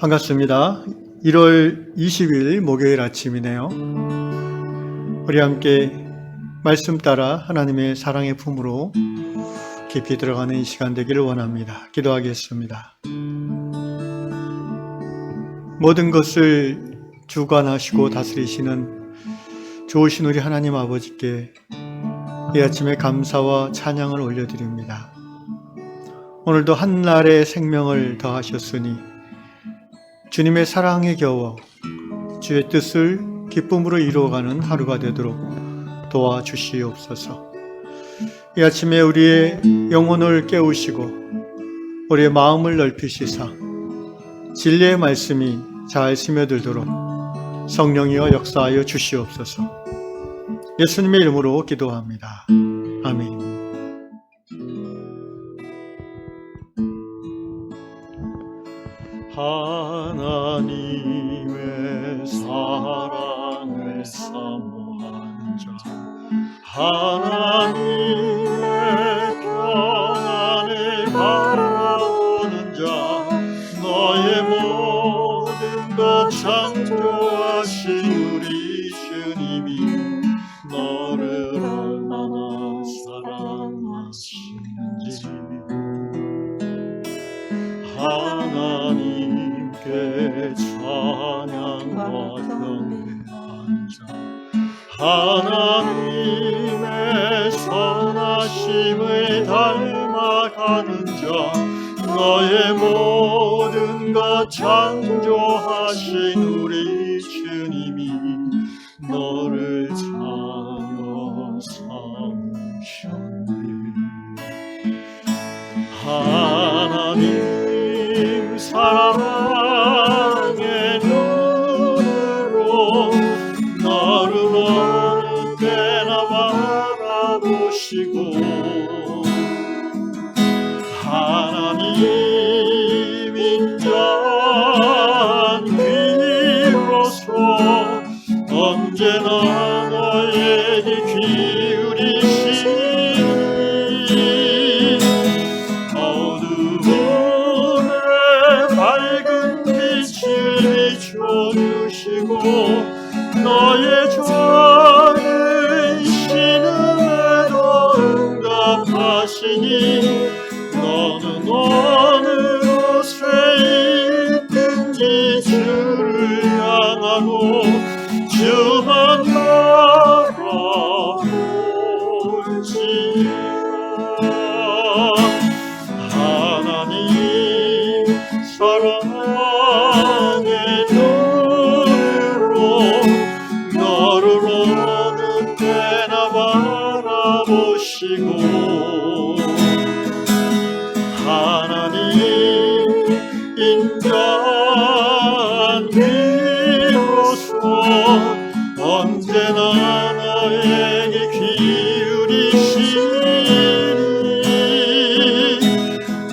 반갑습니다. 1월 20일 목요일 아침이네요. 우리 함께 말씀 따라 하나님의 사랑의 품으로 깊이 들어가는 이 시간 되기를 원합니다. 기도하겠습니다. 모든 것을 주관하시고 다스리시는 좋으신 우리 하나님 아버지께 이 아침에 감사와 찬양을 올려드립니다. 오늘도 한날의 생명을 더하셨으니 주님의 사랑에 겨워 주의 뜻을 기쁨으로 이루어가는 하루가 되도록 도와주시옵소서. 이 아침에 우리의 영혼을 깨우시고 우리의 마음을 넓히시사 진리의 말씀이 잘 스며들도록 성령이여 역사하여 주시옵소서. 예수님의 이름으로 기도합니다. 아멘. 하나님의 사랑을 사모하는 자, 하나님의 평안을 바라보는 자, 너의 모든 것 창조하신 우리 주님이 너를 얼마나 사랑하시는지 하나님께 찬양과 경배하는 자, 하나님의 선하심을 닮아가는 자, 너의 모든 것 창조하신 우리 주님이 너를 자녀 삼으셨네. 하나님 사랑의 눈으로 너를 어느 때나 바라보시고 하나님 인자한 귀로서 언제나 너에게 기울이시니 비춰주시고 너의 작은 신음에도 응답하시니 너는 어느 곳에 있든지 주를 향하고 주만 바라볼지어다. 하나님 사랑의 눈으로 너를 어느 때나 바라보시고 하나님 인자한 귀로서 언제나 너에게 기울이시니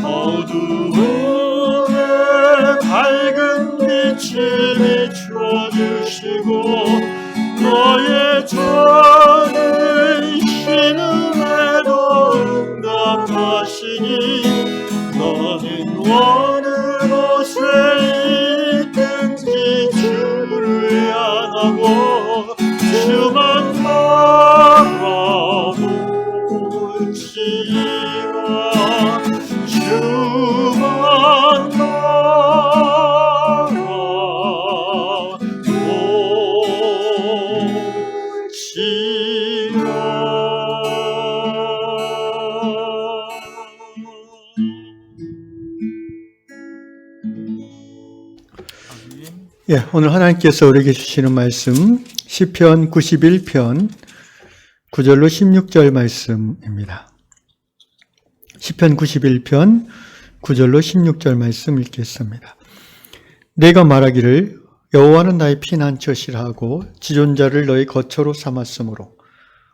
어두움에 밝은 빛을 비춰주시고 너의 작은 신음에도 응답하시니 너는 어느 곳에 있든지 주를 향하고 주만 바라볼지라. 주만 오늘 하나님께서 우리에게 주시는 말씀 시편 91편 9절로 16절 말씀입니다. 시편 91편 9절로 16절 말씀 읽겠습니다. 내가 말하기를 여호와는 나의 피난처시라 하고 지존자를 너의 거처로 삼았으므로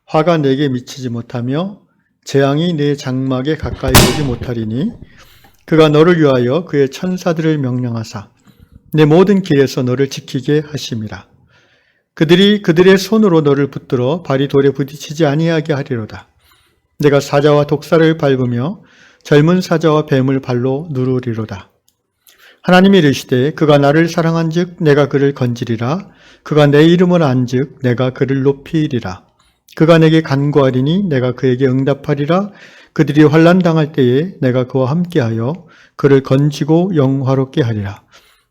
화가 내게 미치지 못하며 재앙이 내 장막에 가까이 오지 못하리니 그가 너를 위하여 그의 천사들을 명령하사 내 모든 길에서 너를 지키게 하심이라. 그들이 그들의 손으로 너를 붙들어 발이 돌에 부딪히지 아니하게 하리로다. 내가 사자와 독사를 밟으며 젊은 사자와 뱀을 발로 누르리로다. 하나님이 이르시되 그가 나를 사랑한즉 내가 그를 건지리라. 그가 내 이름을 안즉 내가 그를 높이리라. 그가 내게 간구하리니 내가 그에게 응답하리라. 그들이 환난 당할 때에 내가 그와 함께하여 그를 건지고 영화롭게 하리라.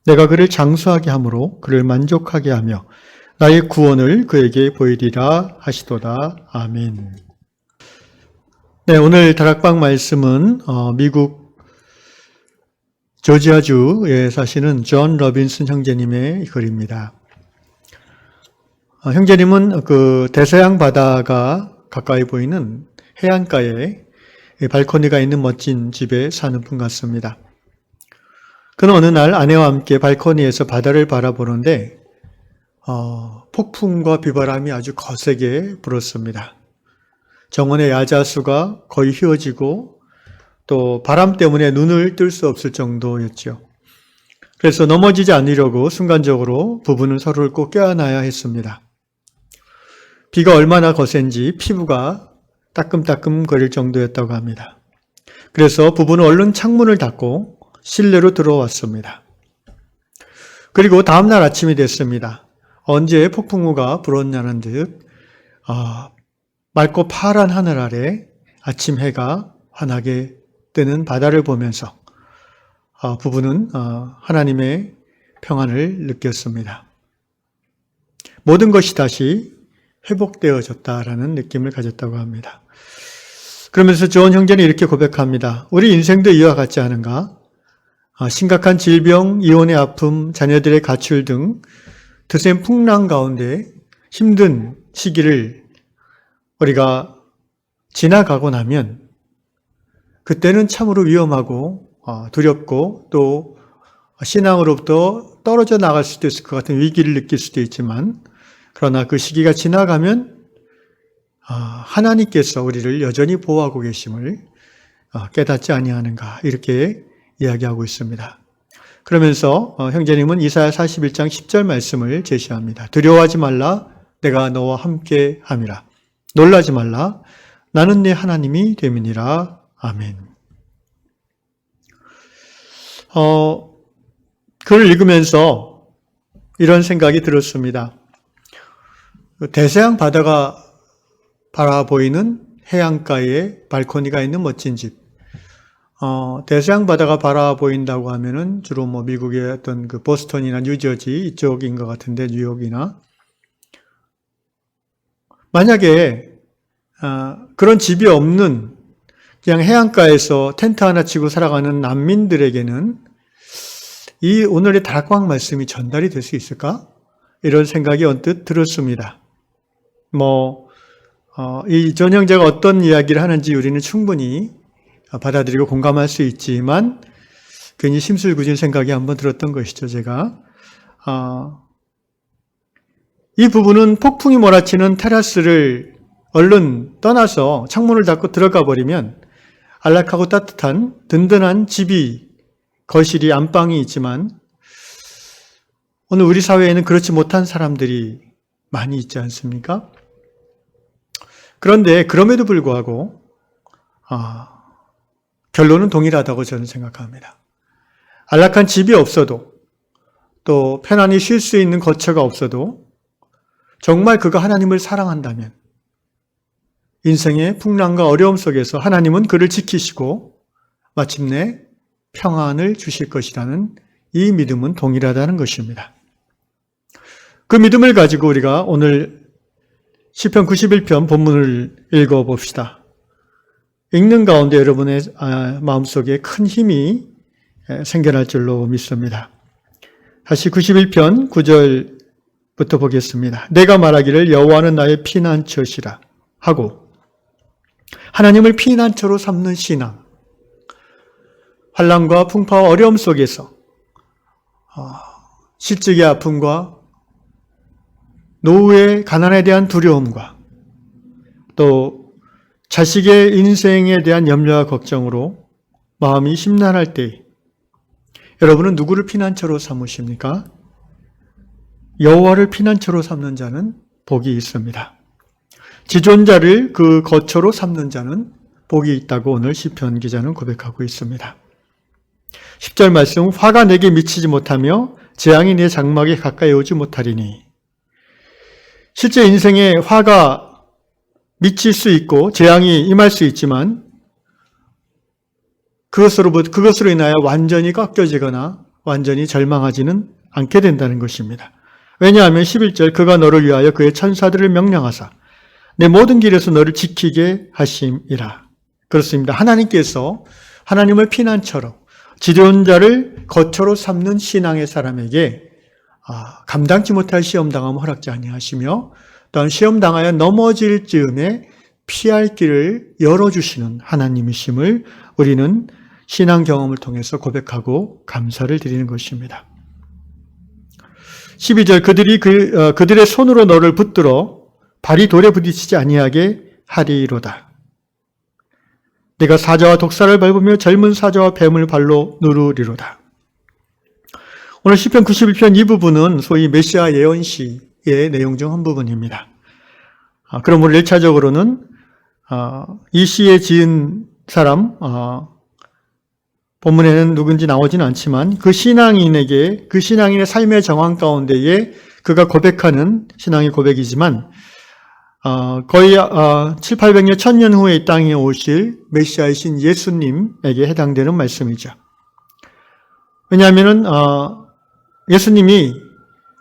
내가 그를 장수하게 함으로 그를 만족하게 하며 나의 구원을 그에게 보이리라 하시도다. 아멘. 네, 오늘 다락방 말씀은 미국 조지아주에 사시는 존 로빈슨 형제님의 글입니다. 형제님은 그 대서양 바다가 가까이 보이는 해안가에 발코니가 있는 멋진 집에 사는 분 같습니다. 그는 어느 날 아내와 함께 발코니에서 바다를 바라보는데 폭풍과 비바람이 아주 거세게 불었습니다. 정원의 야자수가 거의 휘어지고 또 바람 때문에 눈을 뜰 수 없을 정도였죠. 그래서 넘어지지 않으려고 순간적으로 부부는 서로를 꼭 껴안아야 했습니다. 비가 얼마나 거센지 피부가 따끔따끔 거릴 정도였다고 합니다. 그래서 부부는 얼른 창문을 닫고 실내로 들어왔습니다. 그리고 다음날 아침이 됐습니다. 언제 폭풍우가 불었냐는 듯 맑고 파란 하늘 아래 아침 해가 환하게 뜨는 바다를 보면서 부부는 하나님의 평안을 느꼈습니다. 모든 것이 다시 회복되어졌다라는 느낌을 가졌다고 합니다. 그러면서 존 형제는 이렇게 고백합니다. 우리 인생도 이와 같지 않은가? 심각한 질병, 이혼의 아픔, 자녀들의 가출 등 드센 풍랑 가운데 힘든 시기를 우리가 지나가고 나면 그때는 참으로 위험하고 두렵고 또 신앙으로부터 떨어져 나갈 수도 있을 것 같은 위기를 느낄 수도 있지만 그러나 그 시기가 지나가면 하나님께서 우리를 여전히 보호하고 계심을 깨닫지 아니하는가 이렇게 이야기하고 있습니다. 그러면서 형제님은 이사야 41장 10절 말씀을 제시합니다. 두려워하지 말라 내가 너와 함께 함이라. 놀라지 말라 나는 네 하나님이 됨이니라. 아멘. 글을 읽으면서 이런 생각이 들었습니다. 대서양 바다가 바라보이는 해안가에 발코니가 있는 멋진 집. 대서양 바다가 바라보인다고 하면은 주로 미국의 어떤 그 보스턴이나 뉴저지 이쪽인 것 같은데 뉴욕이나 만약에 그런 집이 없는 그냥 해안가에서 텐트 하나 치고 살아가는 난민들에게는 이 오늘의 다락방 말씀이 전달이 될 수 있을까? 이런 생각이 언뜻 들었습니다. 이 존 형제가 어떤 이야기를 하는지 우리는 충분히 받아들이고 공감할 수 있지만 괜히 심술궂은 생각이 한번 들었던 것이죠, 제가. 이 부부는 폭풍이 몰아치는 테라스를 얼른 떠나서 창문을 닫고 들어가 버리면 안락하고 따뜻한 든든한 집이 거실이 안방이 있지만 오늘 우리 사회에는 그렇지 못한 사람들이 많이 있지 않습니까? 그런데 그럼에도 불구하고 결론은 동일하다고 저는 생각합니다. 안락한 집이 없어도 또 편안히 쉴 수 있는 거처가 없어도 정말 그가 하나님을 사랑한다면 인생의 풍랑과 어려움 속에서 하나님은 그를 지키시고 마침내 평안을 주실 것이라는 이 믿음은 동일하다는 것입니다. 그 믿음을 가지고 우리가 오늘 시편 91편 본문을 읽어봅시다. 읽는 가운데 여러분의 마음속에 큰 힘이 생겨날 줄로 믿습니다. 다시 91편 9절부터 보겠습니다. 내가 말하기를 여호와는 나의 피난처시라 하고 하나님을 피난처로 삼는 신앙, 환난과 풍파와 어려움 속에서 실직의 아픔과 노후의 가난에 대한 두려움과 또 자식의 인생에 대한 염려와 걱정으로 마음이 심란할 때 여러분은 누구를 피난처로 삼으십니까? 여호와를 피난처로 삼는 자는 복이 있습니다. 지존자를 그 거처로 삼는 자는 복이 있다고 오늘 시편 기자는 고백하고 있습니다. 10절 말씀, 화가 내게 미치지 못하며 재앙이 내 장막에 가까이 오지 못하리니. 실제 인생에 화가 미칠 수 있고 재앙이 임할 수 있지만 그것으로 인하여 완전히 꺾여지거나 완전히 절망하지는 않게 된다는 것입니다. 왜냐하면 11절, 그가 너를 위하여 그의 천사들을 명령하사 내 모든 길에서 너를 지키게 하심이라. 그렇습니다. 하나님께서 하나님을 피난처로, 지존자를 거처로 삼는 신앙의 사람에게 감당치 못할 시험당함을 허락지 아니하시며 또한 시험당하여 넘어질 즈음에 피할 길을 열어주시는 하나님이심을 우리는 신앙 경험을 통해서 고백하고 감사를 드리는 것입니다. 12절, 그들의 손으로 너를 붙들어 발이 돌에 부딪히지 아니하게 하리로다. 내가 사자와 독사를 밟으며 젊은 사자와 뱀을 발로 누르리로다. 오늘 시편 91편 이 부분은 소위 메시아 예언시의 내용 중 한 부분입니다. 그러므로 1차적으로는 이 시에 지은 사람, 본문에는 누군지 나오지는 않지만 그 신앙인의 삶의 정황 가운데에 그가 고백하는 신앙의 고백이지만 거의 7, 800년, 1000년 후에 이 땅에 오실 메시아이신 예수님에게 해당되는 말씀이죠. 왜냐하면 예수님이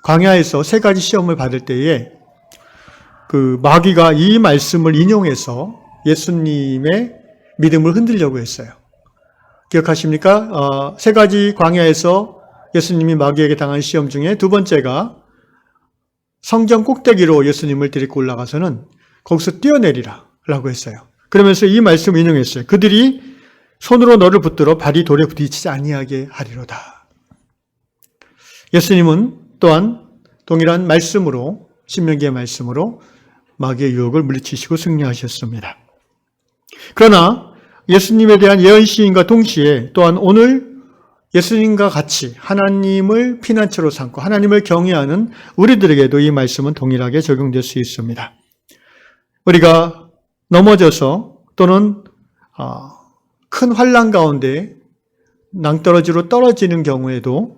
광야에서 3가지 시험을 받을 때에 그 마귀가 이 말씀을 인용해서 예수님의 믿음을 흔들려고 했어요. 기억하십니까? 3가지 광야에서 예수님이 마귀에게 당한 시험 중에 두 번째가 성전 꼭대기로 예수님을 데리고 올라가서는 거기서 뛰어내리라 라고 했어요. 그러면서 이 말씀을 인용했어요. 그들이 손으로 너를 붙들어 발이 돌에 부딪히지 아니하게 하리로다. 예수님은 또한 동일한 말씀으로, 신명기의 말씀으로 마귀의 유혹을 물리치시고 승리하셨습니다. 그러나 예수님에 대한 예언시인과 동시에 또한 오늘 예수님과 같이 하나님을 피난처로 삼고 하나님을 경외하는 우리들에게도 이 말씀은 동일하게 적용될 수 있습니다. 우리가 넘어져서 또는 큰 환난 가운데 낭떠러지로 떨어지는 경우에도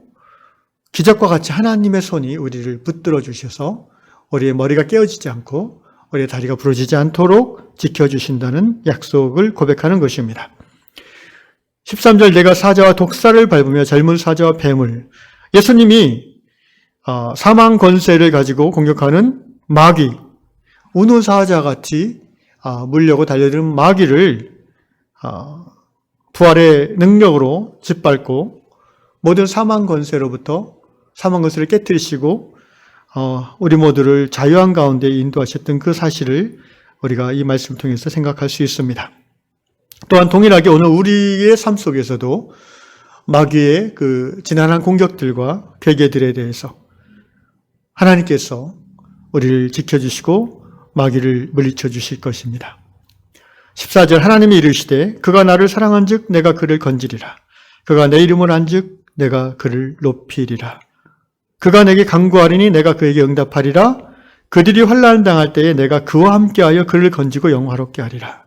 기적과 같이 하나님의 손이 우리를 붙들어 주셔서 우리의 머리가 깨어지지 않고 우리의 다리가 부러지지 않도록 지켜주신다는 약속을 고백하는 것입니다. 13절, 내가 사자와 독사를 밟으며 젊은 사자와 뱀을, 예수님이 사망 권세를 가지고 공격하는 마귀, 우는 사자같이 물려고 달려드는 마귀를 부활의 능력으로 짓밟고 모든 사망 권세로부터 사망 권세를 깨뜨리시고 우리 모두를 자유한 가운데 인도하셨던 그 사실을 우리가 이 말씀을 통해서 생각할 수 있습니다. 또한 동일하게 오늘 우리의 삶 속에서도 마귀의 그 지난한 공격들과 괴계들에 대해서 하나님께서 우리를 지켜주시고 마귀를 물리쳐 주실 것입니다. 14절, 하나님이 이르시되 그가 나를 사랑한 즉 내가 그를 건지리라. 그가 내 이름을 안 즉 내가 그를 높이리라. 그가 내게 간구하리니 내가 그에게 응답하리라. 그들이 환난을 당할 때에 내가 그와 함께하여 그를 건지고 영화롭게 하리라.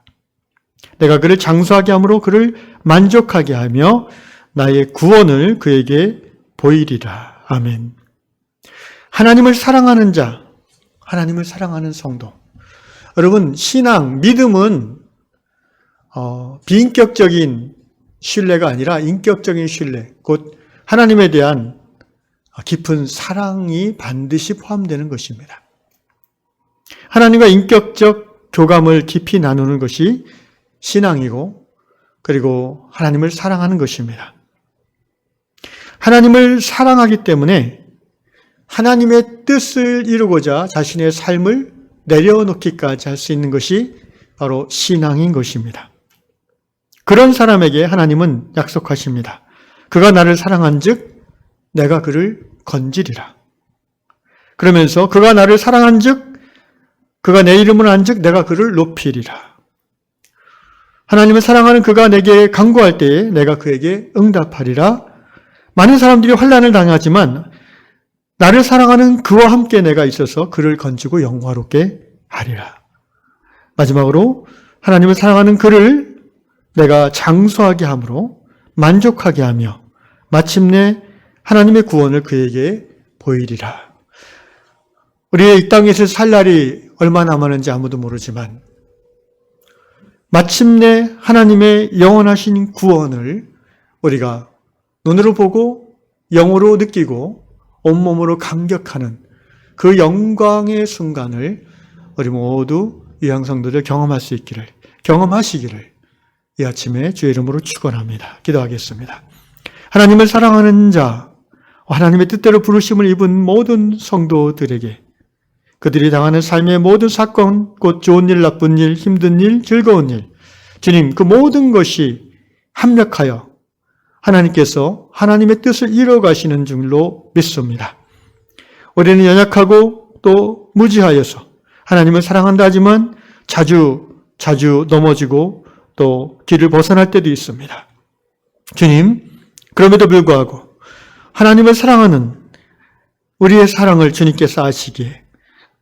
내가 그를 장수하게 함으로 그를 만족하게 하며 나의 구원을 그에게 보이리라. 아멘. 하나님을 사랑하는 자, 하나님을 사랑하는 성도. 여러분, 신앙, 믿음은 비인격적인 신뢰가 아니라 인격적인 신뢰, 곧 하나님에 대한 깊은 사랑이 반드시 포함되는 것입니다. 하나님과 인격적 교감을 깊이 나누는 것이 신앙이고, 그리고 하나님을 사랑하는 것입니다. 하나님을 사랑하기 때문에 하나님의 뜻을 이루고자 자신의 삶을 내려놓기까지 할 수 있는 것이 바로 신앙인 것입니다. 그런 사람에게 하나님은 약속하십니다. 그가 나를 사랑한 즉 내가 그를 건지리라. 그러면서 그가 나를 사랑한 즉 그가 내 이름을 안 즉 내가 그를 높이리라. 하나님을 사랑하는 그가 내게 간구할 때에 내가 그에게 응답하리라. 많은 사람들이 환난을 당하지만 나를 사랑하는 그와 함께 내가 있어서 그를 건지고 영화롭게 하리라. 마지막으로 하나님을 사랑하는 그를 내가 장수하게 함으로 만족하게 하며 마침내 하나님의 구원을 그에게 보이리라. 우리의 이 땅에서 살 날이 얼마 남았는지 아무도 모르지만 마침내 하나님의 영원하신 구원을 우리가 눈으로 보고 영으로 느끼고 온몸으로 감격하는 그 영광의 순간을 우리 모두 유향성도들 경험할 수 있기를, 경험하시기를 이 아침에 주의 이름으로 축원합니다. 기도하겠습니다. 하나님을 사랑하는 자, 하나님의 뜻대로 부르심을 입은 모든 성도들에게 그들이 당하는 삶의 모든 사건, 곧 좋은 일, 나쁜 일, 힘든 일, 즐거운 일, 주님, 그 모든 것이 합력하여 하나님께서 하나님의 뜻을 이뤄가시는 줄로 믿습니다. 우리는 연약하고 또 무지하여서 하나님을 사랑한다 하지만 자주 넘어지고 또 길을 벗어날 때도 있습니다. 주님, 그럼에도 불구하고 하나님을 사랑하는 우리의 사랑을 주님께서 아시기에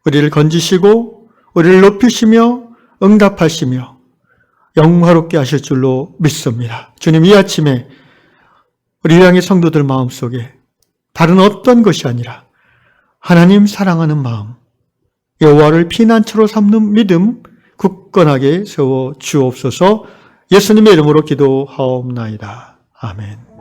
우리를 건지시고 우리를 높이시며 응답하시며 영화롭게 하실 줄로 믿습니다. 주님, 이 아침에 우리 유향의 성도들 마음속에 다른 어떤 것이 아니라 하나님 사랑하는 마음, 여호와를 피난처로 삼는 믿음 굳건하게 세워 주옵소서. 예수님의 이름으로 기도하옵나이다. 아멘.